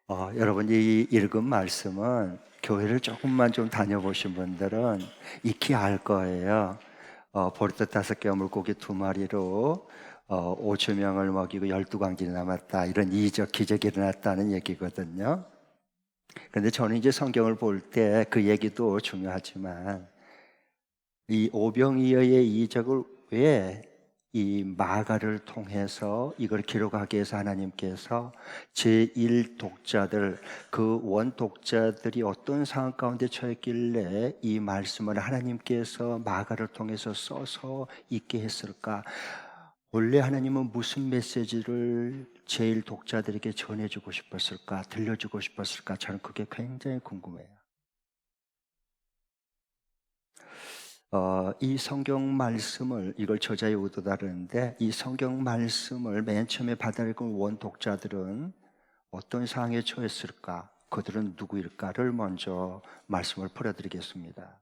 여러분이 읽은 말씀은 교회를 조금만 좀 다녀보신 분들은 익히 알 거예요. 보리떡 5개와 물고기 2마리로 5천 명을 먹이고 12광진이 남았다, 이런 이적 기적이 일어났다는 얘기거든요. 그런데 저는 이제 성경을 볼 때 그 얘기도 중요하지만 이 오병이어의 이적을 왜 이 마가를 통해서 이걸 기록하기 위해서 하나님께서 제1 독자들, 그 원독자들이 어떤 상황 가운데 처했길래 이 말씀을 하나님께서 마가를 통해서 써서 있게 했을까? 원래 하나님은 무슨 메시지를 제1 독자들에게 전해주고 싶었을까? 들려주고 싶었을까? 저는 그게 굉장히 궁금해요. 이 성경 말씀을, 이걸 저자의 의도도 다르는데, 이 성경 말씀을 맨 처음에 받아들인 원 독자들은 어떤 상황에 처했을까? 그들은 누구일까를 먼저 말씀을 풀어드리겠습니다.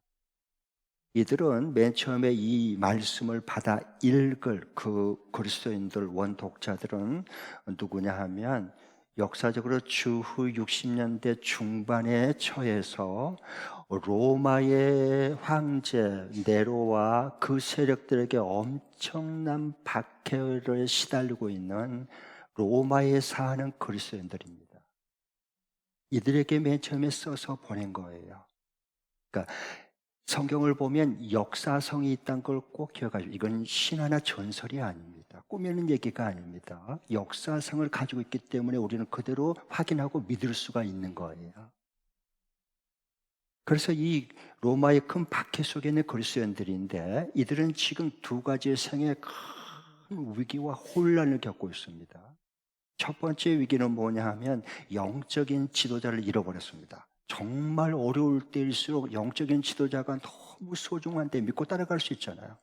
이들은 맨 처음에 이 말씀을 받아 읽을 그 그리스도인들, 원 독자들은 누구냐 하면, 역사적으로 주후 60년대 중반에 처해서 로마의 황제 네로와 그 세력들에게 엄청난 박해를 시달리고 있는 로마에 사는 그리스도인들입니다. 이들에게 맨 처음에 써서 보낸 거예요. 그러니까 성경을 보면 역사성이 있다는 걸 꼭 기억하시고, 이건 신화나 전설이 아닙니다. 꾸미는 얘기가 아닙니다. 역사성을 가지고 있기 때문에 우리는 그대로 확인하고 믿을 수가 있는 거예요. 그래서 이 로마의 큰 박해 속에 있는 그리스도인들인데, 이들은 지금 두 가지의 생의 큰 위기와 혼란을 겪고 있습니다. 첫 번째 위기는 뭐냐 하면 영적인 지도자를 잃어버렸습니다. 정말 어려울 때일수록 영적인 지도자가 너무 소중한데 믿고 따라갈 수 있잖아요.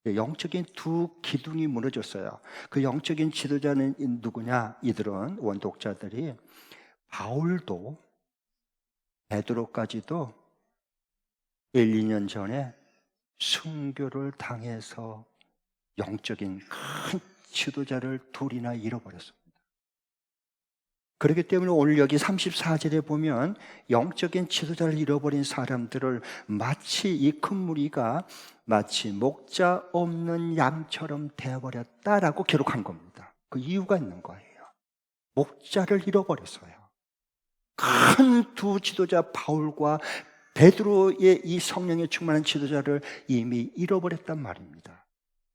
영적인 두 기둥이 무너졌어요. 그 영적인 지도자는 누구냐? 이들은 원독자들이 바울도 베드로까지도 1, 2년 전에 순교를 당해서 영적인 큰 지도자를 둘이나 잃어버렸습니다. 그렇기 때문에 오늘 여기 34절에 보면 영적인 지도자를 잃어버린 사람들을 마치 이 큰 무리가 마치 목자 없는 양처럼 되어버렸다라고 기록한 겁니다. 그 이유가 있는 거예요. 목자를 잃어버렸어요. 큰 두 지도자 바울과 베드로의 이 성령에 충만한 지도자를 이미 잃어버렸단 말입니다.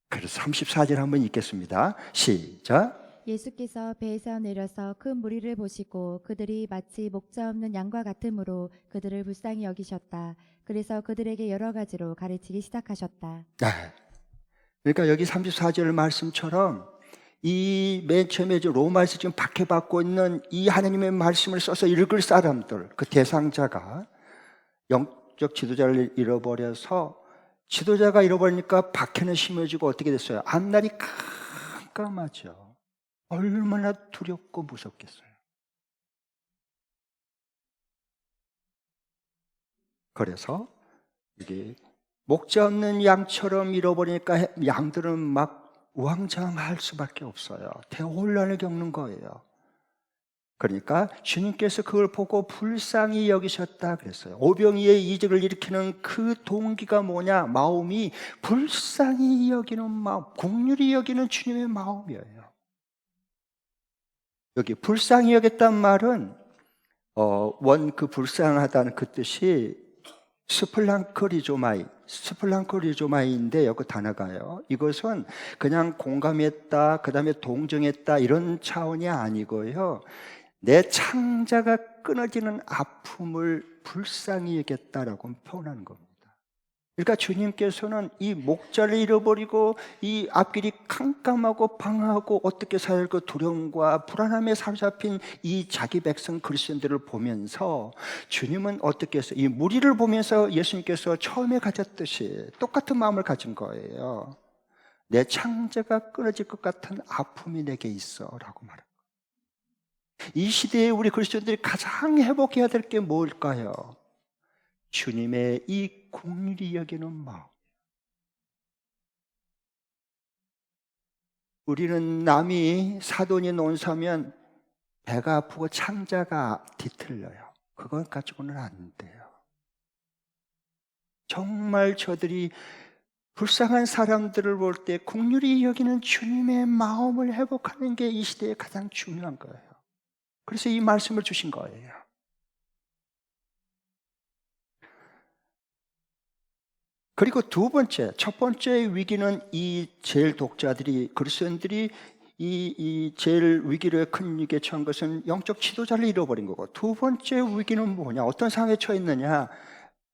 그래서 34절 한번 읽겠습니다. 시작. 예수께서 배에서 내려서 큰 무리를 보시고 그들이 마치 목자 없는 양과 같으므로 그들을 불쌍히 여기셨다. 그래서 그들에게 여러 가지로 가르치기 시작하셨다. 네. 그러니까 여기 34절 말씀처럼 이 맨 처음에 로마에서 지금 박해받고 있는 이 하나님의 말씀을 써서 읽을 사람들, 그 대상자가 영적 지도자를 잃어버려서, 지도자가 잃어버리니까 박해는 심해지고 어떻게 됐어요? 앞날이 깜깜하죠. 얼마나 두렵고 무섭겠어요. 그래서 이게 목자 없는 양처럼 잃어버리니까 양들은 막 우왕좌왕할 수밖에 없어요. 대혼란을 겪는 거예요. 그러니까 주님께서 그걸 보고 불쌍히 여기셨다 그랬어요. 오병이의 이적을 일으키는 그 동기가 뭐냐? 마음이 불쌍히 여기는 마음, 긍휼히 여기는 주님의 마음이에요. 여기 불쌍히 여겼단 말은 원 그 불쌍하다는 그 뜻이 스플랑크리조마이인데요. 그 단어가요. 이것은 그냥 공감했다, 그 다음에 동정했다, 이런 차원이 아니고요. 내 창자가 끊어지는 아픔을 불쌍히 여겼다라고 표현하는 겁니다. 그러니까 주님께서는 이 목자를 잃어버리고 이 앞길이 캄캄하고 방하고 어떻게 살까 그 두려움과 불안함에 사로잡힌 이 자기 백성 그리스도인들을 보면서 주님은 어떻게 해서 이 무리를 보면서 예수님께서 처음에 가졌듯이 똑같은 마음을 가진 거예요. 내 창자가 끊어질 것 같은 아픔이 내게 있어 라고 말합니다. 이 시대에 우리 그리스도인들이 가장 회복해야 될 게 뭘까요? 주님의 이 긍휼히 여기는 마음. 우리는 남이 사돈이 논사면 배가 아프고 창자가 뒤틀려요. 그것 가지고는 안 돼요. 정말 저들이 불쌍한 사람들을 볼 때 긍휼히 여기는 주님의 마음을 회복하는 게 이 시대에 가장 중요한 거예요. 그래서 이 말씀을 주신 거예요. 그리고 두 번째, 첫 번째 위기는 이 제일 독자들이, 그리스도인들이 이 제일 위기를 큰 위기에 처한 것은 영적 지도자를 잃어버린 거고, 두 번째 위기는 뭐냐? 어떤 상황에 처해 있느냐?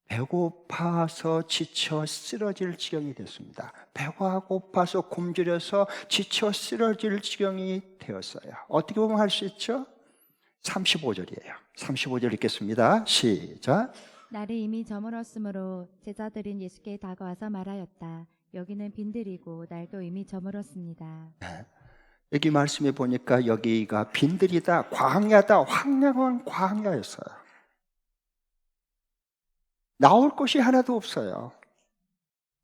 배고파서 지쳐 쓰러질 지경이 됐습니다. 배가 고파서 굶주려서 지쳐 쓰러질 지경이 되었어요. 어떻게 보면 할 수 있죠? 35절이에요. 35절 읽겠습니다. 시작. 날이 이미 저물었으므로 제자들은 예수께 다가와서 말하였다. 여기는 빈들이고 날도 이미 저물었습니다. 여기 말씀에 보니까 여기가 빈들이다, 광야다, 황량한 광야였어요. 나올 곳이 하나도 없어요.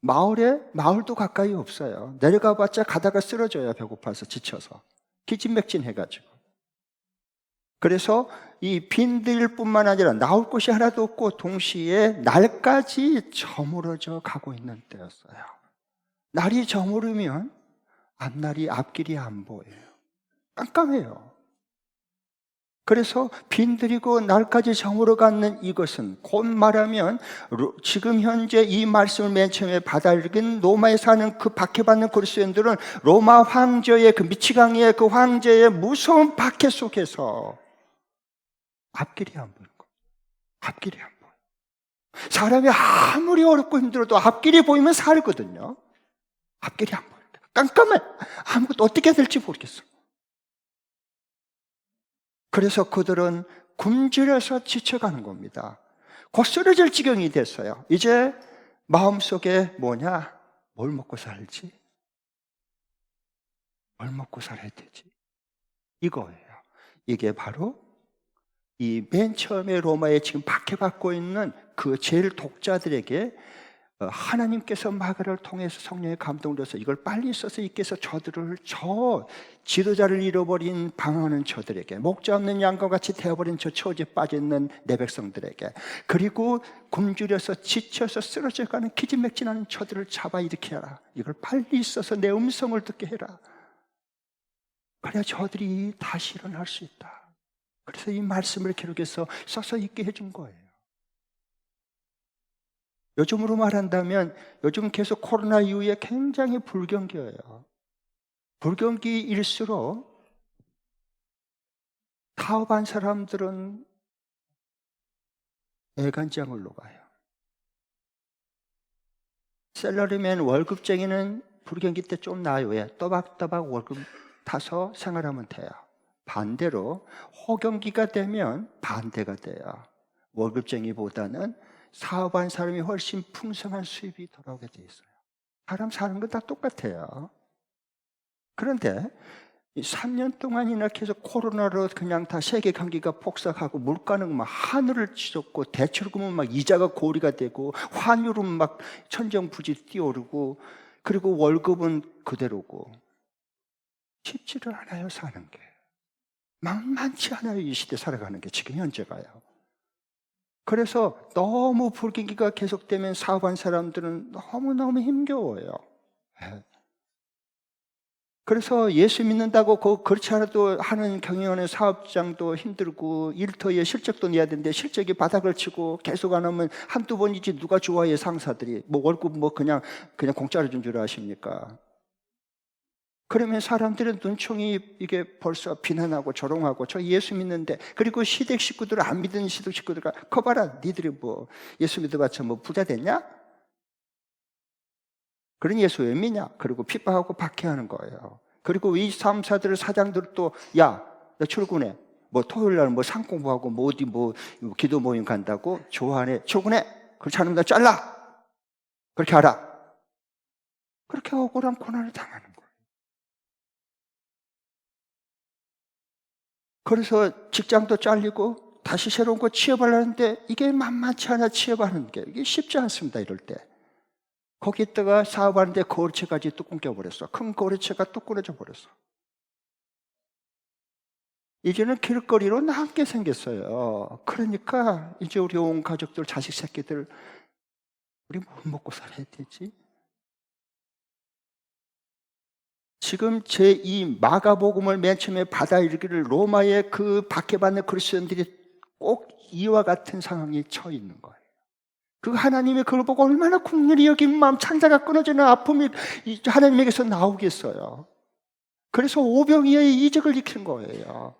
마을도 가까이 없어요. 내려가 봤자 가다가 쓰러져요. 배고파서 지쳐서 기진맥진해가지고. 그래서 이 빈들뿐만 아니라 나올 곳이 하나도 없고 동시에 날까지 저물어져 가고 있는 때였어요. 날이 저무르면 앞길이 안 보여요. 깜깜해요. 그래서 빈들이고 날까지 저물어가는 이것은 곧 말하면 지금 현재 이 말씀을 맨 처음에 받아들인 로마에 사는 그 박해받는 그리스도인들은 로마 황제의 그 미치광이의 그 황제의 무서운 박해 속에서 앞길이 안 보이는 거예요. 앞길이 안 보여요. 사람이 아무리 어렵고 힘들어도 앞길이 보이면 살거든요. 앞길이 안 보여요. 깜깜해. 아무것도 어떻게 해야 될지 모르겠어. 그래서 그들은 굶주려서 지쳐가는 겁니다. 곧 쓰러질 지경이 됐어요. 이제 마음속에 뭐냐? 뭘 먹고 살지? 뭘 먹고 살아야 되지? 이거예요. 이게 바로 이 맨 처음에 로마에 지금 박해받고 있는 그 제일 독자들에게 하나님께서 마가를 통해서 성령의 감동을 줘서 이걸 빨리 써서 읽게서 저 지도자를 잃어버린 방황하는 저들에게, 목자 없는 양과 같이 되어버린 저 처지에 빠져있는 내 백성들에게, 그리고 굶주려서 지쳐서 쓰러져가는 기진맥진하는 저들을 잡아 일으켜 하라. 이걸 빨리 써서 내 음성을 듣게 해라. 그래야 저들이 다시 일어날 수 있다. 그래서 이 말씀을 기록해서 써서 읽게 해준 거예요. 요즘으로 말한다면 요즘 계속 코로나 이후에 굉장히 불경기예요. 불경기일수록 사업한 사람들은 애간장을 녹아요. 셀러리맨 월급쟁이는 불경기 때 좀 나아요. 왜? 또박또박 월급 타서 생활하면 돼요. 반대로 호경기가 되면 반대가 돼요. 월급쟁이보다는 사업한 사람이 훨씬 풍성한 수입이 돌아오게 돼 있어요. 사람 사는 건 다 똑같아요. 그런데 3년 동안이나 계속 코로나로 그냥 다 세계 경기가 폭삭하고 물가는 막 하늘을 치솟고 대출금은 막 이자가 고리가 되고 환율은 막 천정부지 뛰어오르고 그리고 월급은 그대로고 쉽지를 않아요. 사는 게 만만치 않아요. 이 시대 살아가는 게 지금 현재가요. 그래서 너무 불경기가 계속되면 사업한 사람들은 너무너무 힘겨워요. 그래서 예수 믿는다고 그렇지 않아도 하는 경영하는 사업장도 힘들고 일터에 실적도 내야 되는데 실적이 바닥을 치고 계속 안 하면 한두 번이지 누가 좋아해. 상사들이 뭐 월급 뭐 그냥 공짜로 준 줄 아십니까? 그러면 사람들은 눈총이 이게 벌써 비난하고 조롱하고 저 예수 믿는데, 그리고 시댁 식구들 안 믿는 시댁 식구들과 커봐라 니들이 뭐 예수 믿어봤자 뭐 부자 됐냐? 그런 예수 왜 믿냐? 그리고 핍박하고 박해하는 거예요. 그리고 이 사무사들 사장들도 야 너 출근해. 뭐 토요일 날 뭐 상공부하고 뭐 어디 뭐 기도 모임 간다고 좋아하네. 출근해. 그렇지 않으면 나 잘라. 그렇게 하라. 그렇게 억울한 고난을 당하는 거예요. 그래서 직장도 잘리고 다시 새로운 거 취업하려는데 이게 만만치 않아. 취업하는 게 이게 쉽지 않습니다. 이럴 때 거기다가 사업하는데 거울채까지 뚝 끊겨버렸어. 큰 거울채가 뚝 끊어져 버렸어. 이제는 길거리로 나앉게 생겼어요. 그러니까 이제 우리 온 가족들, 자식 새끼들, 우리 뭘 먹고 살아야 되지? 지금 제 이 마가복음을 맨 처음에 받아들이기를 로마의 그 박해받는 그리스도인들이 꼭 이와 같은 상황에 처해 있는 거예요. 그 하나님이 그걸 보고 얼마나 국률이 여긴 마음, 창자가 끊어지는 아픔이 하나님에게서 나오겠어요. 그래서 오병이어의 이적을 익힌 거예요.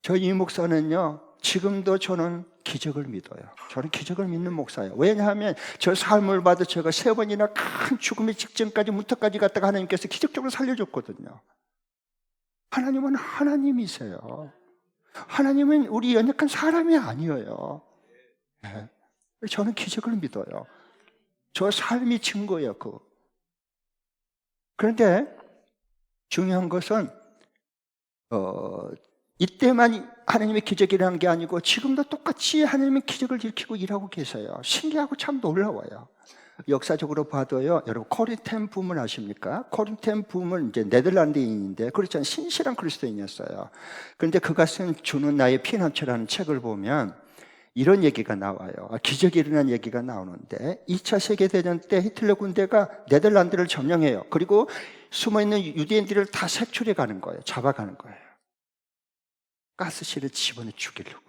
저희 이 목사는요, 지금도 저는 기적을 믿어요. 저는 기적을 믿는 목사예요. 왜냐하면 저 삶을 봐도 제가 3번이나 큰 죽음의 직전까지 문턱까지 갔다가 하나님께서 기적적으로 살려줬거든요. 하나님은 하나님이세요. 하나님은 우리 연약한 사람이 아니에요. 네. 저는 기적을 믿어요. 저 삶이 증거예요. 그런데 중요한 것은 이때만 하나님의 기적이라는 게 아니고 지금도 똑같이 하나님의 기적을 일으키고 일하고 계세요. 신기하고 참 놀라워요. 역사적으로 봐도요, 여러분 코린템 붐을 아십니까? 코린템 붐은 이제 네덜란드인인데 그렇잖아요. 신실한 그리스도인이었어요. 그런데 그가 쓴 주는 나의 피난처라는 책을 보면 이런 얘기가 나와요. 기적이 일어난 얘기가 나오는데 2차 세계대전 때 히틀러 군대가 네덜란드를 점령해요. 그리고 숨어있는 유대인들을 다 색출해 가는 거예요. 잡아가는 거예요. 가스실에 집어넣어 죽이려고.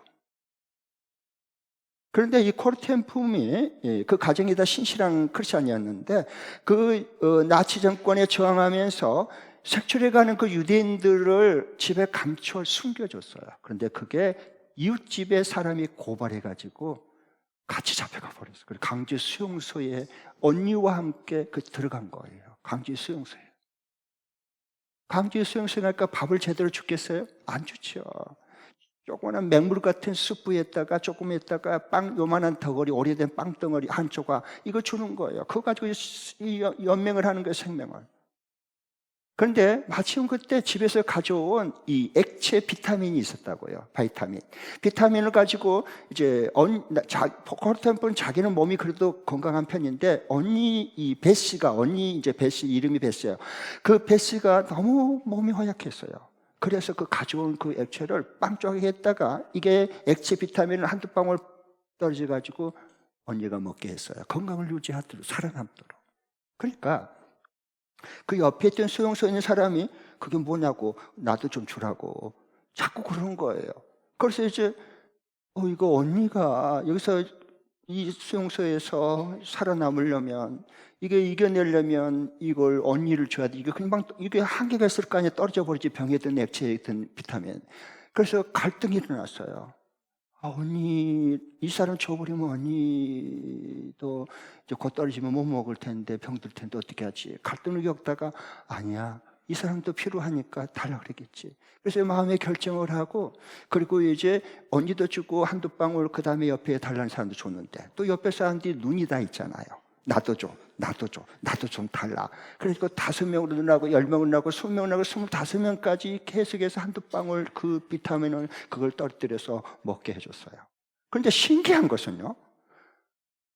그런데 이 코르텐품이 그 가정이 다 신실한 크리스찬이었는데 그 나치 정권에 저항하면서 색출해가는 그 유대인들을 집에 감춰 숨겨줬어요. 그런데 그게 이웃집에 사람이 고발해가지고 같이 잡혀가 버렸어요. 그리고 강제 수용소에 언니와 함께 들어간 거예요. 강제 수용소에. 강제 수용소에 가니까 밥을 제대로 주겠어요? 안 주죠. 조그마한 맹물 같은 수프에다가 조금 했다가 빵 요만한 덩어리, 오래된 빵 덩어리 한 조각 이거 주는 거예요. 그거 가지고 연맹을 하는 거예요, 생명을. 그런데 마침 그때 집에서 가져온 이 액체 비타민이 있었다고요. 비타민을 가지고 이제 코르텐프는 자기는 몸이 그래도 건강한 편인데 언니 이제 베시 이름이 베시예요. 그 베시가 너무 몸이 허약했어요. 그래서 그 가져온 그 액체를 빵 쪼개했다가 이게 액체 비타민을 한두 방울 떨어져 가지고 언니가 먹게 했어요. 건강을 유지하도록 살아남도록. 그러니까 그 옆에 있던 수용소에 있는 사람이 그게 뭐냐고 나도 좀 주라고 자꾸 그러는 거예요. 그래서 이제 이거 언니가 여기서 이 수용소에서 살아남으려면 이게 이겨내려면 이걸 언니를 줘야 돼. 이게 한계가 있을 거 아니야. 떨어져 버리지. 병에 든 액체에 든 비타민. 그래서 갈등이 일어났어요. 언니 이 사람 줘버리면 언니도 이제 곧 떨어지면 못 먹을 텐데 병들 텐데 어떻게 하지? 갈등을 겪다가 아니야. 이 사람도 필요하니까 달라 그러겠지. 그래서 마음의 결정을 하고 그리고 이제 언니도 주고 한두 방울 그 다음에 옆에 달라는 사람도 줬는데 또 옆에 사람들이 눈이 다 있잖아요. 나도 좀 달라. 그래서 5명으로 늘어나고 10명으로 늘어나고 20명으로 늘어나고 25명까지 계속해서 한두 방울 그 비타민을 그걸 떨어뜨려서 먹게 해줬어요. 그런데 신기한 것은요.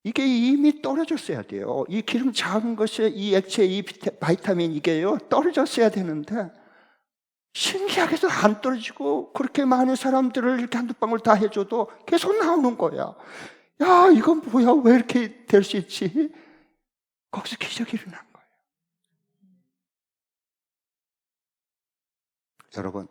이게 이미 떨어졌어야 돼요. 이 기름 작은 것에 이 액체, 이 바이타민 이게요 떨어졌어야 되는데 신기하게도 안 떨어지고 그렇게 많은 사람들을 이렇게 한두 방울 다 해줘도 계속 나오는 거야. 야, 이건 뭐야? 왜 이렇게 될 수 있지? 거기서 기적이 일어난 거예요. 여러분,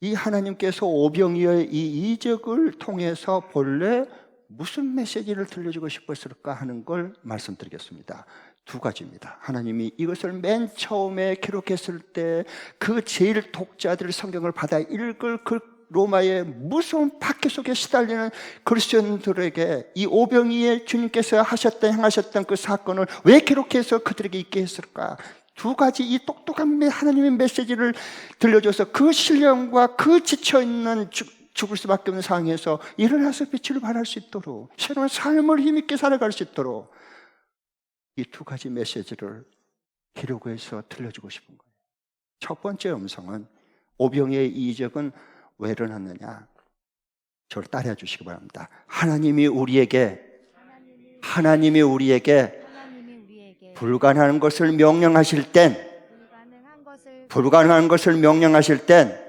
이 하나님께서 오병이어의 이 이적을 통해서 본래 무슨 메시지를 들려주고 싶었을까 하는 걸 말씀드리겠습니다. 2가지입니다. 하나님이 이것을 맨 처음에 기록했을 때 그 제일 독자들 성경을 받아 읽을 그 로마의 무서운 박해 속에 시달리는 그리스도인들에게 이 오병이의 주님께서 행하셨던 그 사건을 왜 기록해서 그들에게 있게 했을까? 2가지 이 똑똑한 하나님의 메시지를 들려줘서 그 신령과 그 지쳐있는 죽을 수밖에 없는 상황에서 일어나서 빛을 발할 수 있도록 새로운 삶을 힘있게 살아갈 수 있도록 이 2가지 메시지를 기록해서 들려주고 싶은 거예요. 첫 번째 음성은 오병이의 이 이적은 왜 일어났느냐? 저를 따라해 주시기 바랍니다. 하나님이 우리에게 불가능한 것을 명령하실 땐 불가능한 것을 명령하실 땐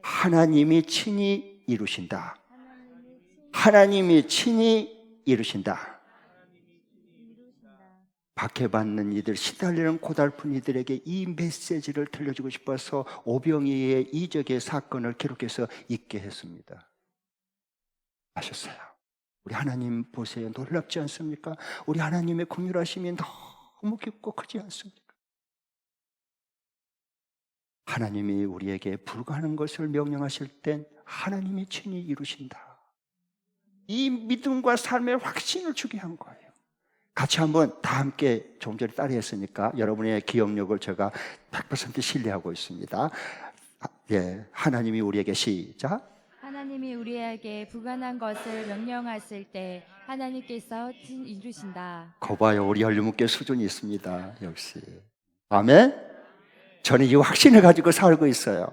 하나님이 친히 이루신다. 하나님이 친히 이루신다. 박해받는 이들, 시달리는 고달픈 이들에게 이 메시지를 들려주고 싶어서 오병이의 이적의 사건을 기록해서 읽게 했습니다. 아셨어요? 우리 하나님 보세요. 놀랍지 않습니까? 우리 하나님의 긍휼하심이 너무 깊고 크지 않습니까? 하나님이 우리에게 불가능한 것을 명령하실 땐 하나님이 친히 이루신다. 이 믿음과 삶의 확신을 주게 한 거예요. 같이 한번 다 함께 좀 전에 따라했으니까 여러분의 기억력을 제가 100% 신뢰하고 있습니다. 예, 하나님이 우리에게 시작. 하나님이 우리에게 불가능한 것을 명령하실 때 하나님께서 친히 이루신다. 거봐요, 우리 열무께 수준이 있습니다. 역시. 아멘. 저는 이 확신을 가지고 살고 있어요.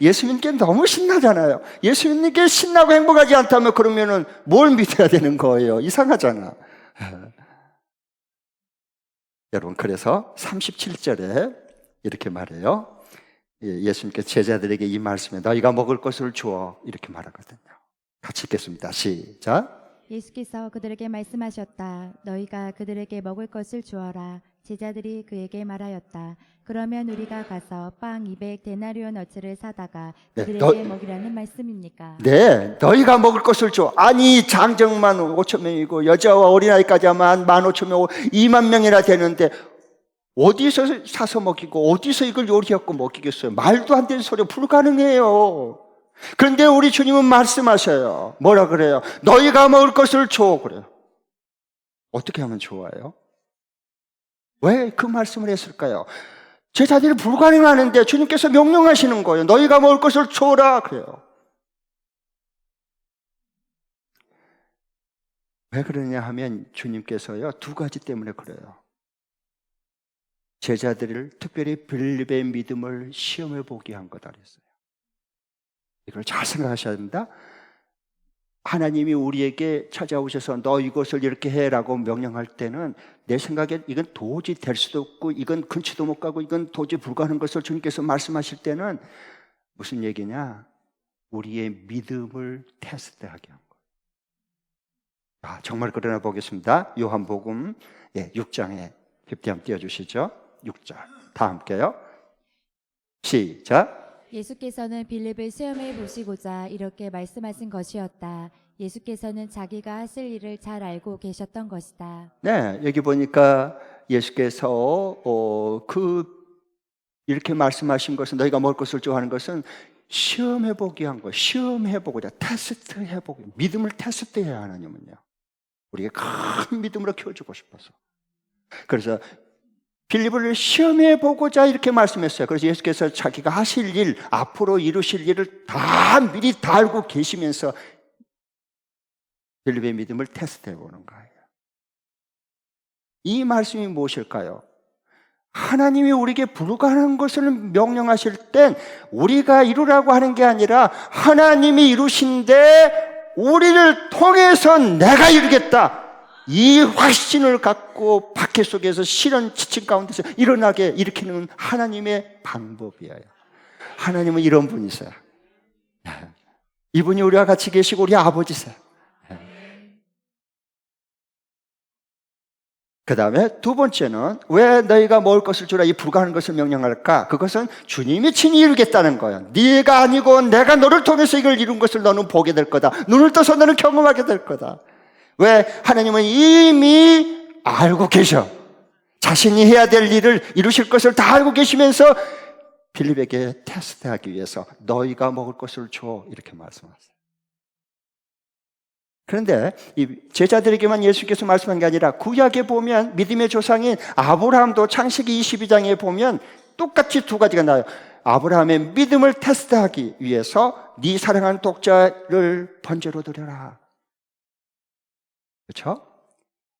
예수님께 너무 신나잖아요. 예수님께 신나고 행복하지 않다면 그러면은 뭘 믿어야 되는 거예요? 이상하잖아. 여러분, 그래서 37절에 이렇게 말해요. 예수님께 제자들에게 이 말씀에 너희가 먹을 것을 주어 이렇게 말하거든요. 같이 읽겠습니다. 시작. 예수께서 그들에게 말씀하셨다. 너희가 그들에게 먹을 것을 주어라. 제자들이 그에게 말하였다. 그러면 우리가 가서 빵 200데나리온어치를 사다가 그들에게 먹이라는 말씀입니까? 네, 너희가 먹을 것을 줘. 아니, 장정만 5천 명이고 여자와 어린아이까지 하면 15,000명, 2만 명이나 되는데 어디서 사서 먹이고 어디서 이걸 요리하고 먹이겠어요? 말도 안 되는 소리, 불가능해요. 그런데 우리 주님은 말씀하셔요. 뭐라 그래요? 너희가 먹을 것을 줘 그래요. 어떻게 하면 좋아요? 왜 그 말씀을 했을까요? 제자들이 불가능하는데 주님께서 명령하시는 거예요. 너희가 먹을 것을 줘라 그래요. 왜 그러냐 하면 주님께서요, 두 가지 때문에 그래요. 제자들을 특별히 빌립의 믿음을 시험해 보게 한 거다 그랬어요. 이걸 잘 생각하셔야 됩니다. 하나님이 우리에게 찾아오셔서 너 이것을 이렇게 해라고 명령할 때는 내 생각에 이건 도저히 될 수도 없고 이건 근처도 못 가고 이건 도저히 불가능한 것을 주님께서 말씀하실 때는 무슨 얘기냐? 우리의 믿음을 테스트하게 한 거예요. 정말 그러나 보겠습니다. 요한복음 6장에 깊게 한번 띄워주시죠. 6장 다 함께요. 시작. 예수께서는 빌립을 시험해 보시고자 이렇게 말씀하신 것이었다. 예수께서는 자기가 하실 일을 잘 알고 계셨던 것이다. 네, 여기 보니까 예수께서 이렇게 말씀하신 것은 너희가 먹을 것을 좋아하는 것은 시험해보기 한 거예요. 시험해보고자, 테스트해보기. 믿음을 테스트해야 하나님은요. 우리에게 큰 믿음으로 키워주고 싶어서. 그래서 빌립을 시험해보고자 이렇게 말씀했어요. 그래서 예수께서 자기가 하실 일, 앞으로 이루실 일을 다 미리 다 알고 계시면서 빌립의 믿음을 테스트해보는 거예요. 이 말씀이 무엇일까요? 하나님이 우리에게 불가능한 것을 명령하실 땐 우리가 이루라고 하는 게 아니라 하나님이 이루신데 우리를 통해서 내가 이루겠다. 이 확신을 갖고 박해 속에서 시련 지침 가운데서 일어나게 일으키는 하나님의 방법이에요. 하나님은 이런 분이세요. 이분이 우리와 같이 계시고 우리 아버지세요. 그 다음에 두 번째는 왜 너희가 먹을 것을 주라 이 불가능한 것을 명령할까? 그것은 주님이 친히 이루겠다는 거예요. 네가 아니고 내가 너를 통해서 이걸 이룬 것을 너는 보게 될 거다. 눈을 떠서 너는 경험하게 될 거다. 왜? 하나님은 이미 알고 계셔. 자신이 해야 될 일을 이루실 것을 다 알고 계시면서 빌립에게 테스트하기 위해서 너희가 먹을 것을 줘 이렇게 말씀하세요. 그런데 이 제자들에게만 예수께서 말씀한 게 아니라 구약에 보면 믿음의 조상인 아브라함도 창세기 22장에 보면 똑같이 두 가지가 나와요. 아브라함의 믿음을 테스트하기 위해서 네 사랑하는 독자를 번제로 드려라. 그렇죠?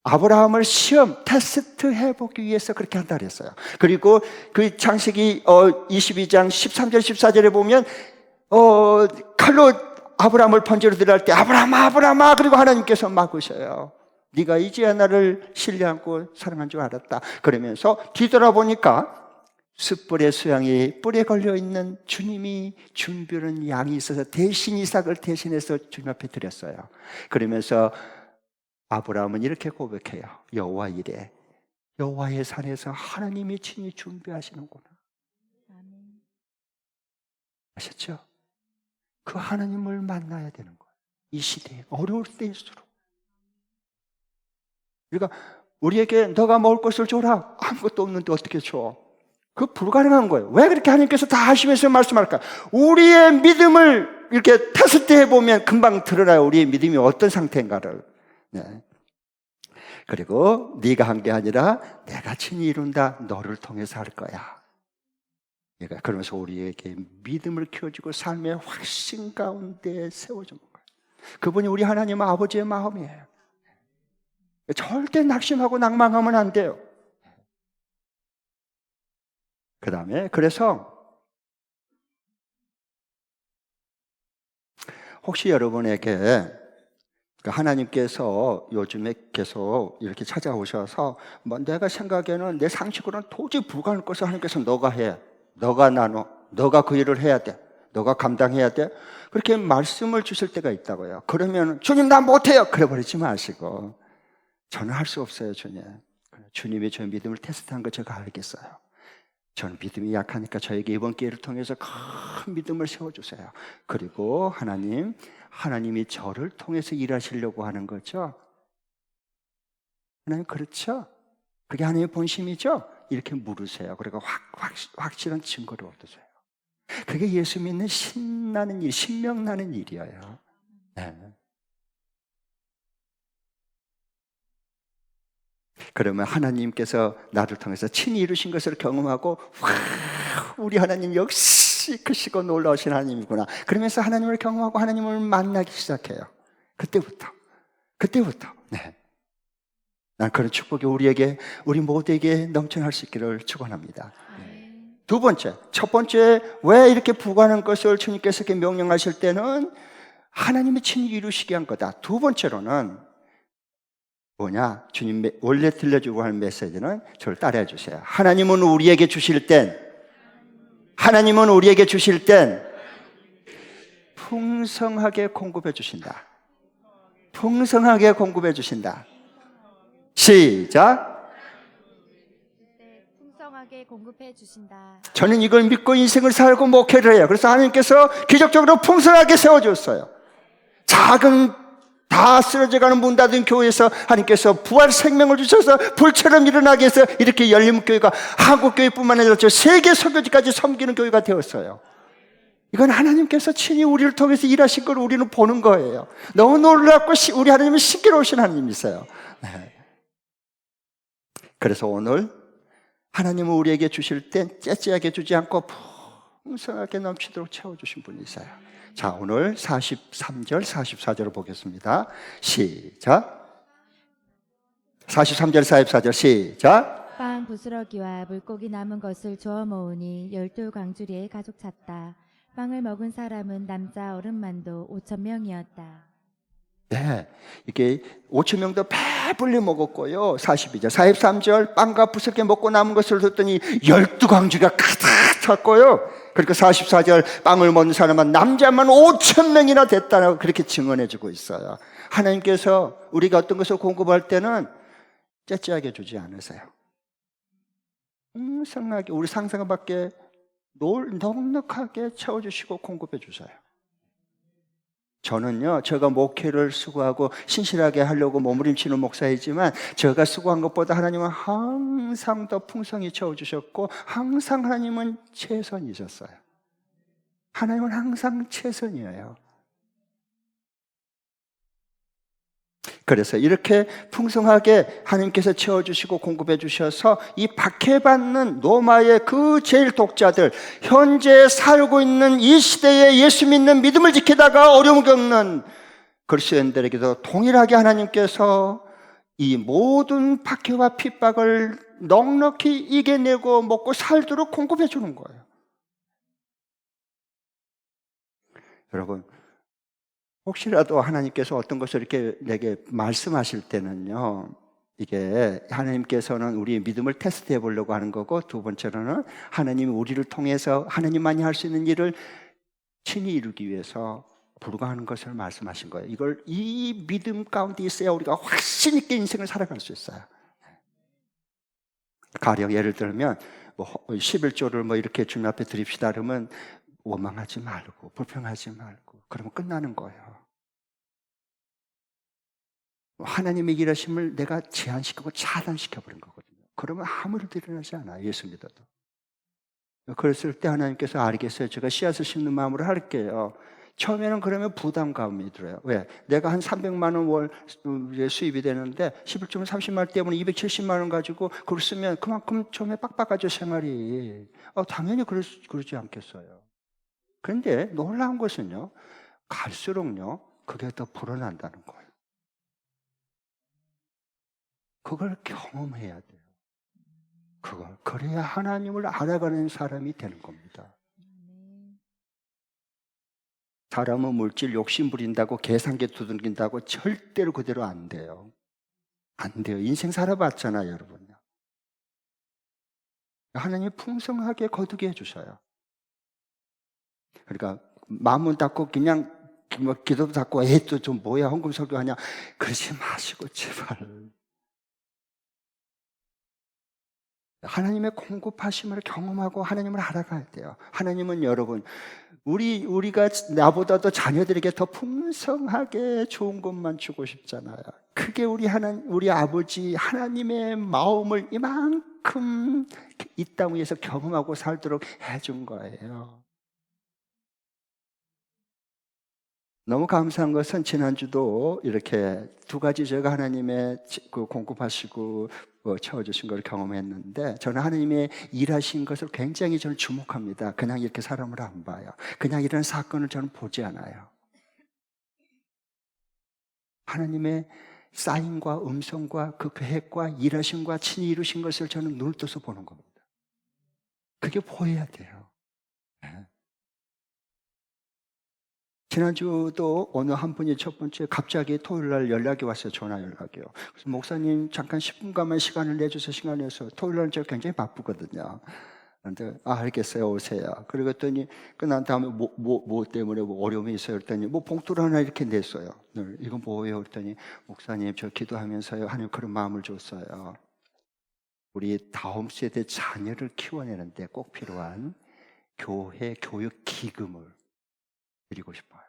아브라함을 시험, 테스트 해보기 위해서 그렇게 한다 그랬어요. 그리고 그 창세기 22장 13절 14절에 보면 칼로 아브라함을 번제로 드릴 때 아브라함아 그리고 하나님께서 막으셔요. 네가 이제야 나를 신뢰하고 사랑한 줄 알았다. 그러면서 뒤돌아보니까 숯불의 수양이 뿔에 걸려있는 주님이 준비한 양이 있어서 대신 이삭을 대신해서 주님 앞에 드렸어요. 그러면서 아브라함은 이렇게 고백해요. 여호와 이래, 여호와의 산에서 하나님이 친히 준비하시는구나. 아멘. 아셨죠? 그 하나님을 만나야 되는 거예요. 이 시대에 어려울 때일수록. 그러니까 우리에게 너가 먹을 것을 줘라. 아무것도 없는데 어떻게 줘? 그 불가능한 거예요. 왜 그렇게 하나님께서 다 하시면서 말씀할까? 우리의 믿음을 이렇게 테스트 해보면 금방 드러나요. 우리의 믿음이 어떤 상태인가를. 네. 그리고 네가 한 게 아니라 내가 친히 이룬다. 너를 통해서 할 거야. 그러니까 그러면서 우리에게 믿음을 키워주고 삶의 확신 가운데 세워주는 거예요. 그분이 우리 하나님 아버지의 마음이에요. 절대 낙심하고 낭망하면 안 돼요. 그 다음에 그래서 혹시 여러분에게 하나님께서 요즘에 계속 이렇게 찾아오셔서 뭐 내가 생각에는 내 상식으로는 도저히 불가능한 것을 하나님께서 너가 해, 너가 나눠, 너가 그 일을 해야 돼, 너가 감당해야 돼, 그렇게 말씀을 주실 때가 있다고요. 그러면 주님 나 못해요 그래 버리지 마시고, 저는 할 수 없어요 주님. 주님이 저의 믿음을 테스트한 거 제가 알겠어요. 저는 믿음이 약하니까 저에게 이번 기회를 통해서 큰 믿음을 세워주세요. 그리고 하나님이 저를 통해서 일하시려고 하는 거죠. 하나님 그렇죠? 그게 하나님의 본심이죠? 이렇게 물으세요. 그리고 확실한 증거를 얻으세요. 그게 예수 믿는 신나는 일, 신명나는 일이에요. 네. 그러면 하나님께서 나를 통해서 친히 이루신 것을 경험하고, 와, 우리 하나님 역시 크시고 놀라우신 하나님이구나. 그러면서 하나님을 경험하고 하나님을 만나기 시작해요. 그때부터. 네. 난 그런 축복이 우리 모두에게 넘쳐날 수 있기를 축원합니다. 네. 두 번째, 첫 번째 왜 이렇게 부과하는 것을 주님께서 이렇게 명령하실 때는 하나님이 친히 이루시게 한 거다. 두 번째로는 뭐냐? 주님 원래 들려주고 하는 메시지는 저를 따라해 주세요. 하나님은 우리에게 주실 땐 풍성하게 공급해 주신다. 풍성하게 공급해 주신다. 시작. 풍성하게 공급해 주신다. 저는 이걸 믿고 인생을 살고 목회를 해요. 그래서 하나님께서 기적적으로 풍성하게 세워줬어요. 작은 다 쓰러져가는 문 닫은 교회에서 하나님께서 부활 생명을 주셔서 불처럼 일어나게 해서 이렇게 열린교회가 한국교회뿐만 아니라 저 세계 선교지까지 섬기는 교회가 되었어요. 이건 하나님께서 친히 우리를 통해서 일하신 걸 우리는 보는 거예요. 너무 놀랍고 우리 하나님은 신기로우신 하나님이세요. 네. 그래서 오늘 하나님은 우리에게 주실 땐 째째하게 주지 않고 풍성하게 넘치도록 채워주신 분이세요. 자, 오늘 43절, 44절을 보겠습니다. 시작. 43절, 44절 시작. 빵 부스러기와 물고기 남은 것을 주워 모으니 12광주리에 가족 찼다. 빵을 먹은 사람은 남자 어른만도 5,000명이었다. 네, 이게 5,000명도 배불리 먹었고요. 42절, 43절 빵과 부스러기 먹고 남은 것을 줬더니 12광주가 가득 찼고요. 그러니까 44절 빵을 먹는 사람은 남자만 5,000명이나 됐다고 그렇게 증언해주고 있어요. 하나님께서 우리가 어떤 것을 공급할 때는 째째하게 주지 않으세요. 풍성하게 우리 상상 밖에 넉넉하게 채워주시고 공급해 주세요. 저는요, 제가 목회를 수고하고 신실하게 하려고 몸부림치는 목사이지만 제가 수고한 것보다 하나님은 항상 더 풍성히 채워주셨고 항상 하나님은 최선이셨어요. 하나님은 항상 최선이에요. 그래서 이렇게 풍성하게 하나님께서 채워주시고 공급해 주셔서 이 박해받는 로마의 그 제일 독자들, 현재 살고 있는 이 시대에 예수 믿는 믿음을 지키다가 어려움 겪는 그리스도인들에게도 동일하게 하나님께서 이 모든 박해와 핍박을 넉넉히 이겨내고 먹고 살도록 공급해 주는 거예요. 여러분, 혹시라도 하나님께서 어떤 것을 이렇게 내게 말씀하실 때는요, 이게 하나님께서는 우리의 믿음을 테스트해 보려고 하는 거고, 두 번째로는 하나님이 우리를 통해서 하나님만이 할 수 있는 일을 친히 이루기 위해서 불과하는 것을 말씀하신 거예요. 이걸 이 믿음 가운데 있어야 우리가 확신 있게 인생을 살아갈 수 있어요. 가령 예를 들면 11조를 뭐 이렇게 주님 앞에 드립시다 그러면 원망하지 말고 불평하지 말고 그러면 끝나는 거예요. 하나님의 일하심을 내가 제한시키고 차단시켜 버린 거거든요. 그러면 아무 일도 일어나지 않아요. 예수 믿어도. 그랬을 때 하나님께서 알겠어요. 제가 씨앗을 심는 마음으로 할게요. 처음에는 그러면 부담감이 들어요. 왜? 내가 한 300만 원 월 수입이 되는데 11조면 30만 원 때문에 270만 원 가지고 그걸 쓰면 그만큼 처음에 빡빡하죠, 생활이. 당연히 그러지 않겠어요. 그런데 놀라운 것은요, 갈수록요, 그게 더 불어난다는 거예요. 그걸 경험해야 돼요. 그래야 하나님을 알아가는 사람이 되는 겁니다. 사람은 물질 욕심 부린다고 계산기 두들긴다고 절대로 그대로 안 돼요. 안 돼요. 인생 살아봤잖아요, 여러분. 하나님이 풍성하게 거두게 해주셔요. 그러니까 마음은 닫고 그냥 뭐 기도도 닫고 또 좀 뭐야 헌금 설교하냐 그러지 마시고 제발. 하나님의 공급하심을 경험하고 하나님을 알아가야 돼요. 하나님은 여러분 우리가 나보다도 자녀들에게 더 풍성하게 좋은 것만 주고 싶잖아요. 그게 우리 아버지 하나님의 마음을 이만큼 이 땅 위에서 경험하고 살도록 해준 거예요. 너무 감사한 것은 지난주도 이렇게 두 가지 제가 하나님의 공급하시고 채워주신 걸 경험했는데, 저는 하나님의 일하신 것을 굉장히 저는 주목합니다. 그냥 이렇게 사람을 안 봐요. 그냥 이런 사건을 저는 보지 않아요. 하나님의 사인과 음성과 그 계획과 일하심과 친히 이루신 것을 저는 눈을 떠서 보는 겁니다. 그게 보여야 돼요. 네. 지난주도 어느 한 분이 첫 번째 갑자기 토요일 날 연락이 왔어요. 전화 연락이요. 그래서 목사님 잠깐 10분간만 시간을 내주세요. 시간 내서 토요일 날 제가 굉장히 바쁘거든요. 그런데 알겠어요. 오세요. 그랬더니 끝난 다음에 뭐 때문에 뭐 어려움이 있어요. 그랬더니 뭐 봉투를 하나 이렇게 냈어요. 이건 뭐예요? 그랬더니 목사님 저 기도하면서요. 하나님 그런 마음을 줬어요. 우리 다음 세대 자녀를 키워내는데 꼭 필요한 교회 교육 기금을 드리고 싶어요.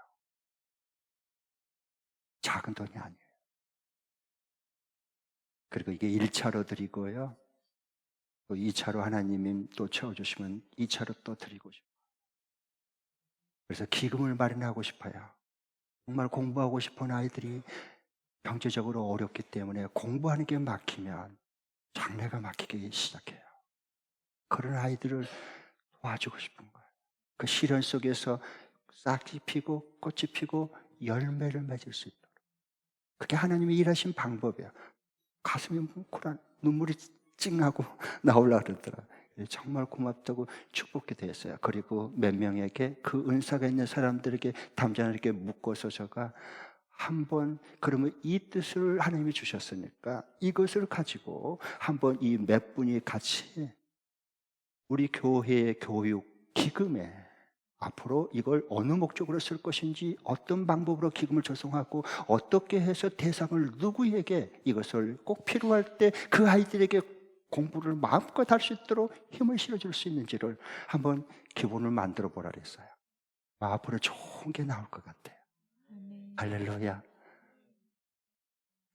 작은 돈이 아니에요. 그리고 이게 1차로 드리고요. 또 2차로 하나님이 또 채워주시면 2차로 또 드리고 싶어요. 그래서 기금을 마련하고 싶어요. 정말 공부하고 싶은 아이들이 경제적으로 어렵기 때문에 공부하는 게 막히면 장래가 막히기 시작해요. 그런 아이들을 도와주고 싶은 거예요. 그 시련 속에서 싹이 피고 꽃이 피고 열매를 맺을 수 있도록. 그게 하나님이 일하신 방법이에요. 가슴이 뭉클한 눈물이 찡하고 나오려고 그러더라고요. 정말 고맙다고 축복이 되었어요. 그리고 몇 명에게 그 은사가 있는 사람들에게 담장에게 묶어서 제가 한번 그러면 이 뜻을 하나님이 주셨으니까 이것을 가지고 한번 이 몇 분이 같이 우리 교회의 교육 기금에 앞으로 이걸 어느 목적으로 쓸 것인지, 어떤 방법으로 기금을 조성하고 어떻게 해서 대상을 누구에게 이것을 꼭 필요할 때 그 아이들에게 공부를 마음껏 할 수 있도록 힘을 실어줄 수 있는지를 한번 기본을 만들어 보라 그랬어요. 앞으로 좋은 게 나올 것 같아요. 할렐루야.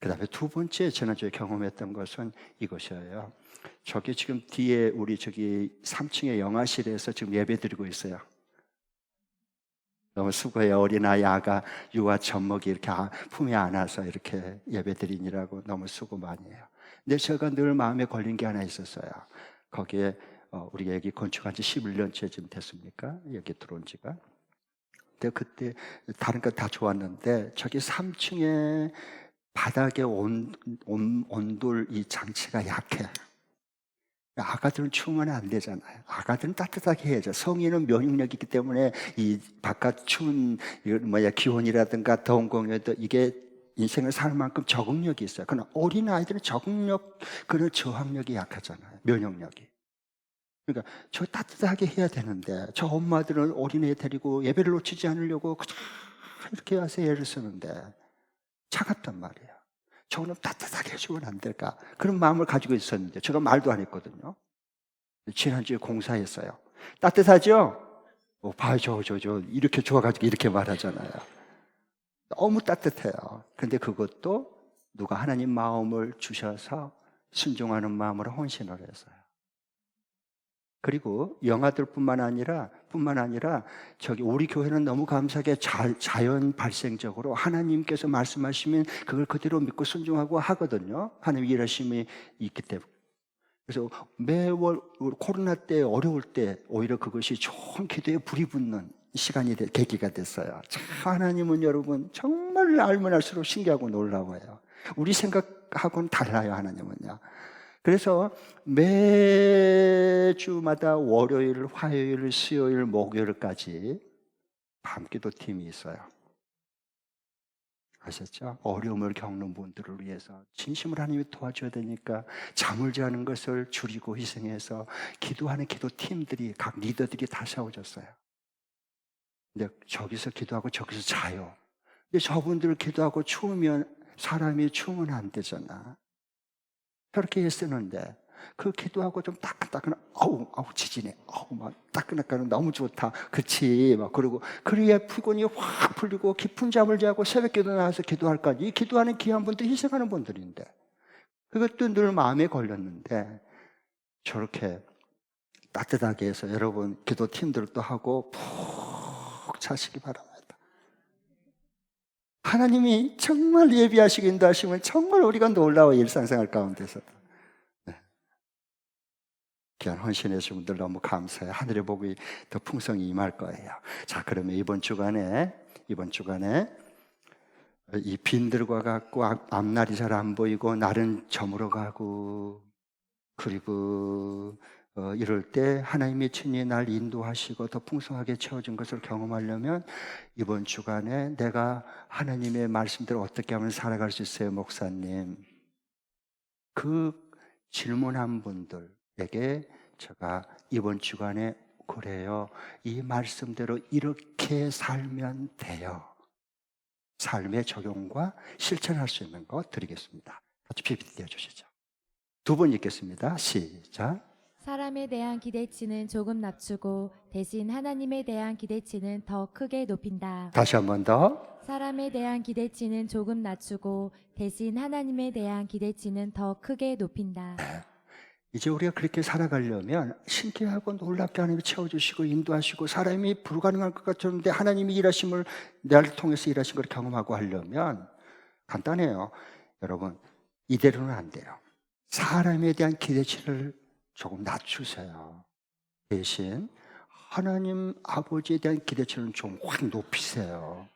그 다음에 두 번째 지난주에 경험했던 것은 이것이에요. 저기 지금 뒤에 우리 저기 3층의 영화실에서 지금 예배 드리고 있어요. 너무 수고해요. 어린아이 아가 유아 젖먹이 이렇게 품에 안아서 이렇게 예배 드리느라고 너무 수고 많이 해요. 근데 제가 늘 마음에 걸린 게 하나 있었어요. 거기에 우리 여기 건축한 지 11년째 지금 됐습니까? 여기 들어온 지가. 근데 그때 다른 건 다 좋았는데 저기 3층에 바닥에 온돌 이 장치가 약해. 아가들은 추우면 안 되잖아요. 아가들은 따뜻하게 해야죠. 성인은 면역력이 있기 때문에 이 바깥 추운 기온이라든가 더운 공기도 이게 인생을 살 만큼 적응력이 있어요. 그러나 어린아이들은 적응력, 그런 저항력이 약하잖아요. 면역력이. 그러니까 저 따뜻하게 해야 되는데 저 엄마들은 어린애 데리고 예배를 놓치지 않으려고 그냥 이렇게 와서 애를 쓰는데 차갑단 말이에요. 저는 따뜻하게 해주면 안 될까? 그런 마음을 가지고 있었는데 제가 말도 안 했거든요. 지난주에 공사했어요. 따뜻하죠? 봐요, 저 이렇게 좋아가지고 이렇게 말하잖아요. 너무 따뜻해요. 근데 그것도 누가 하나님 마음을 주셔서 순종하는 마음으로 헌신을 했어요. 그리고 영아들뿐만 아니라 저기 우리 교회는 너무 감사하게 자연 발생적으로 하나님께서 말씀하시면 그걸 그대로 믿고 순종하고 하거든요. 하나님 일하심이 있기 때문에. 그래서 매월 코로나 때 어려울 때 오히려 그것이 좋은 기도에 불이 붙는 시간이 계기가 됐어요. 참 하나님은 여러분 정말 알면 알수록 신기하고 놀라워요. 우리 생각하고는 달라요. 하나님은요. 그래서 매주마다 월요일, 화요일, 수요일, 목요일까지 밤기도팀이 있어요. 아셨죠? 어려움을 겪는 분들을 위해서 진심으로 하나님이 도와줘야 되니까 잠을 자는 것을 줄이고 희생해서 기도하는 기도팀들이 각 리더들이 다 세워졌어요. 근데 저기서 기도하고 저기서 자요. 근데 저분들 기도하고 추우면 사람이 추우면 안 되잖아. 그렇게 쓰는데 그 기도하고 좀 따끈따끈 아우 지지네 막 따끈따끈 너무 좋다 그치 막 그러고 그래야 피곤이 확 풀리고 깊은 잠을 자고 새벽기도 나와서 기도할까. 이 기도하는 귀한 분들 희생하는 분들인데 그것도 늘 마음에 걸렸는데 저렇게 따뜻하게 해서 여러분 기도팀들도 하고 푹 자시기 바랍니다. 하나님이 정말 예비하시고 인도하시면 정말 우리가 놀라워 일상생활 가운데서도. 네. 귀한 헌신해 주신 분들 너무 감사해요. 하늘의 복이 더 풍성히 임할 거예요. 자, 그러면 이번 주간에 이 빈들과 같고 앞날이 잘 안 보이고 날은 저물어 가고 그리고 이럴 때 하나님의 친히 날 인도하시고 더 풍성하게 채워준 것을 경험하려면 이번 주간에 내가 하나님의 말씀대로 어떻게 하면 살아갈 수 있어요, 목사님? 그 질문한 분들에게 제가 이번 주간에 그래요, 이 말씀대로 이렇게 살면 돼요. 삶의 적용과 실천할 수 있는 거 드리겠습니다. 같이 PPT 띄워주시죠. 두 번 읽겠습니다. 시작. 사람에 대한 기대치는 조금 낮추고 대신 하나님에 대한 기대치는 더 크게 높인다. 다시 한 번 더. 사람에 대한 기대치는 조금 낮추고 대신 하나님에 대한 기대치는 더 크게 높인다. 이제 우리가 그렇게 살아가려면 신기하고 놀랍게 하나님이 채워주시고 인도하시고 사람이 불가능할 것 같았는데 하나님이 일하심을 나를 통해서 일하신 걸 경험하고 하려면 간단해요. 여러분, 이대로는 안 돼요. 사람에 대한 기대치를 조금 낮추세요. 대신 하나님 아버지에 대한 기대치는 좀 확 높이세요.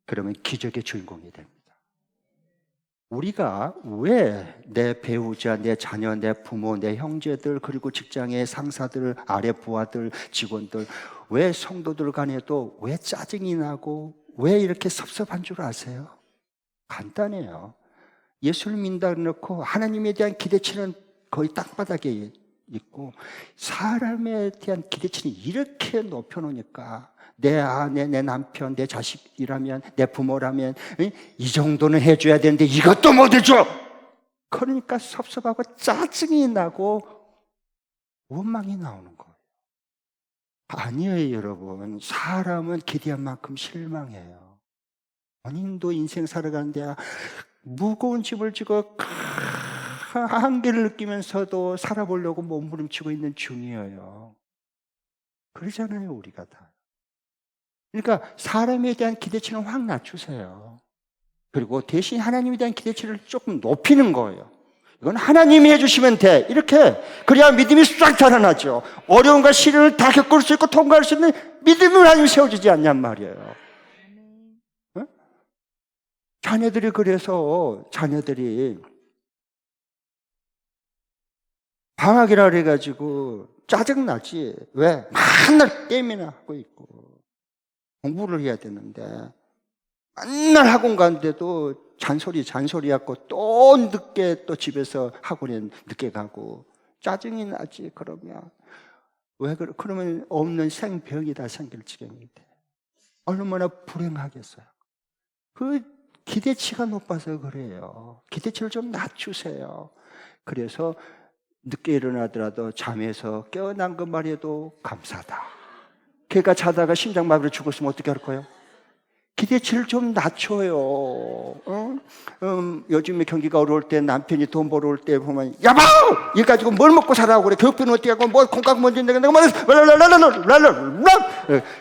그러면 기적의 주인공이 됩니다. 우리가 왜 내 배우자, 내 자녀, 내 부모, 내 형제들 그리고 직장의 상사들, 아래 부하들, 직원들 왜 성도들 간에도 왜 짜증이 나고 왜 이렇게 섭섭한 줄 아세요? 간단해요. 예수를 믿는다 놓고 하나님에 대한 기대치는 거의 땅바닥에 있고 사람에 대한 기대치는 이렇게 높여놓으니까 내 아내, 내 남편, 내 자식이라면 내 부모라면 이 정도는 해줘야 되는데 이것도 못 해줘. 그러니까 섭섭하고 짜증이 나고 원망이 나오는 거예요. 아니에요, 여러분. 사람은 기대한 만큼 실망해요. 본인도 인생 살아가는데 무거운 집을 지고 한계를 느끼면서도 살아보려고 몸부림치고 있는 중이에요. 그러잖아요, 우리가 다. 그러니까 사람에 대한 기대치는 확 낮추세요. 그리고 대신 하나님에 대한 기대치를 조금 높이는 거예요. 이건 하나님이 해주시면 돼. 이렇게. 그래야 믿음이 싹 자라나죠. 어려움과 시련을 다 겪을 수 있고 통과할 수 있는 믿음을 하나님이 세워주지 않냔 말이에요. 어? 자녀들이 그래서 자녀들이 방학이라 그래가지고 짜증나지. 왜? 맨날 게임이나 하고 있고 공부를 해야 되는데 맨날 학원 가는데도 잔소리하고 또 늦게 또 집에서 학원에 늦게 가고 짜증이 나지. 그러면 왜 그러면 없는 생병이 다 생길 지경이 돼. 얼마나 불행하겠어요. 그 기대치가 높아서 그래요. 기대치를 좀 낮추세요. 그래서 늦게 일어나더라도 잠에서 깨어난 것만 해도 감사하다. 걔가 자다가 심장마비로 죽었으면 어떻게 할 거예요? 기대치를 좀 낮춰요. 요즘에 경기가 어려울 때 남편이 돈 벌어올 때 보면 야바! 일 가지고 뭘 먹고 살아고 그래. 교육비는 어떻게 하고 뭐 콩깍 먼저 내가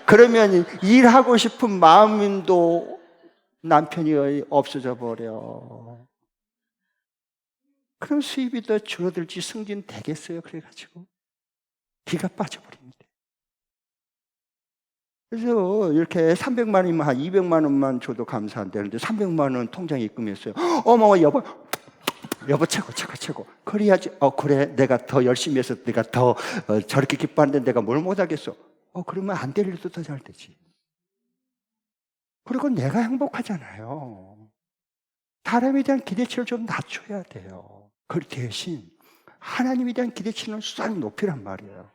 그러면 일하고 싶은 마음도 남편이 없어져 버려. 그럼 수입이 더 줄어들지 승진 되겠어요? 그래가지고 기가 빠져버립니다. 그래서 이렇게 300만 원이면 한 200만 원만 줘도 감사한다는데 300만 원 통장에 입금했어요. 어머 여보 최고. 그래야지. 그래 내가 더 열심히 해서 내가 더 저렇게 기뻐하는데 내가 뭘 못하겠어. 그러면 안 될 일도 더 잘 되지. 그리고 내가 행복하잖아요. 사람에 대한 기대치를 좀 낮춰야 돼요. 그 대신 하나님에 대한 기대치는 싹 높이란 말이에요.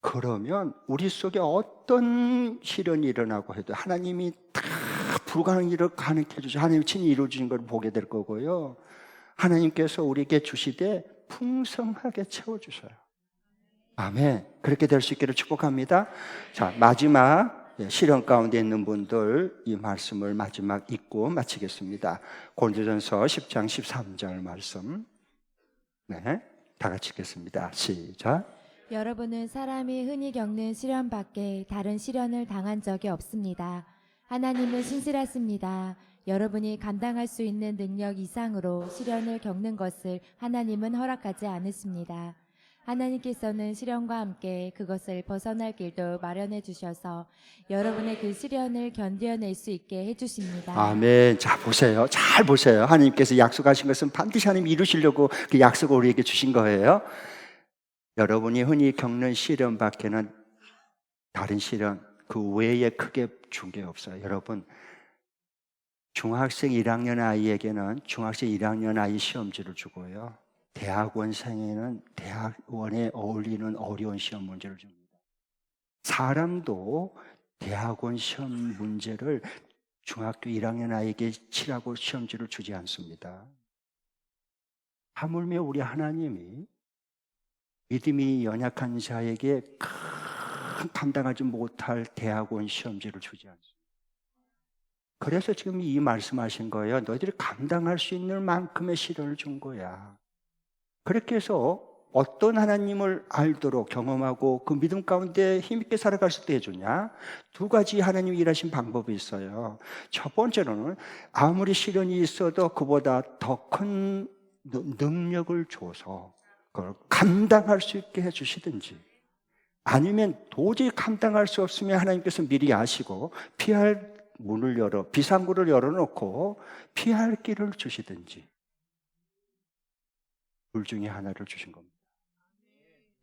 그러면 우리 속에 어떤 시련이 일어나고 해도 하나님이 다 불가능한 일을 가능케 해주셔서 하나님이 친히 이루어진 걸 보게 될 거고요. 하나님께서 우리에게 주시되 풍성하게 채워주셔요. 아멘. 그렇게 될 수 있기를 축복합니다. 자, 마지막 시련 가운데 있는 분들 이 말씀을 마지막 읽고 마치겠습니다. 고린도전서 10장 13절 말씀. 네, 다 같이 읽겠습니다. 시작. 여러분은 사람이 흔히 겪는 시련 밖에 다른 시련을 당한 적이 없습니다. 하나님은 신실하십니다. 여러분이 감당할 수 있는 능력 이상으로 시련을 겪는 것을 하나님은 허락하지 않으십니다. 하나님께서는 시련과 함께 그것을 벗어날 길도 마련해 주셔서 여러분의 그 시련을 견뎌낼 수 있게 해주십니다. 아멘. 자, 보세요. 잘 보세요. 하나님께서 약속하신 것은 반드시 하나님 이루시려고 그 약속을 우리에게 주신 거예요. 여러분이 흔히 겪는 시련 밖에는 다른 시련 그 외에 크게 준 게 없어요. 여러분, 중학생 1학년 아이에게는 중학생 1학년 아이 시험지를 주고요. 대학원생에는 대학원에 어울리는 어려운 시험 문제를 줍니다. 사람도 대학원 시험 문제를 중학교 1학년 아이에게 치라고 시험지를 주지 않습니다. 하물며 우리 하나님이 믿음이 연약한 자에게 큰 감당하지 못할 대학원 시험지를 주지 않습니다. 그래서 지금 이 말씀하신 거예요. 너희들이 감당할 수 있는 만큼의 시련을 준 거야. 그렇게 해서 어떤 하나님을 알도록 경험하고 그 믿음 가운데 힘있게 살아갈 수 있게 해주냐? 두 가지 하나님이 일하신 방법이 있어요. 첫 번째로는 아무리 시련이 있어도 그보다 더 큰 능력을 줘서 그걸 감당할 수 있게 해주시든지, 아니면 도저히 감당할 수 없으면 하나님께서 미리 아시고 피할 문을 비상구를 열어놓고 피할 길을 주시든지, 둘 중에 하나를 주신 겁니다.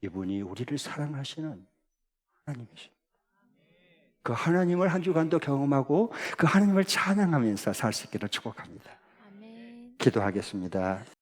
이분이 우리를 사랑하시는 하나님이십니다. 그 하나님을 한 주간도 경험하고 그 하나님을 찬양하면서 살 수 있기를 축복합니다. 아멘. 기도하겠습니다.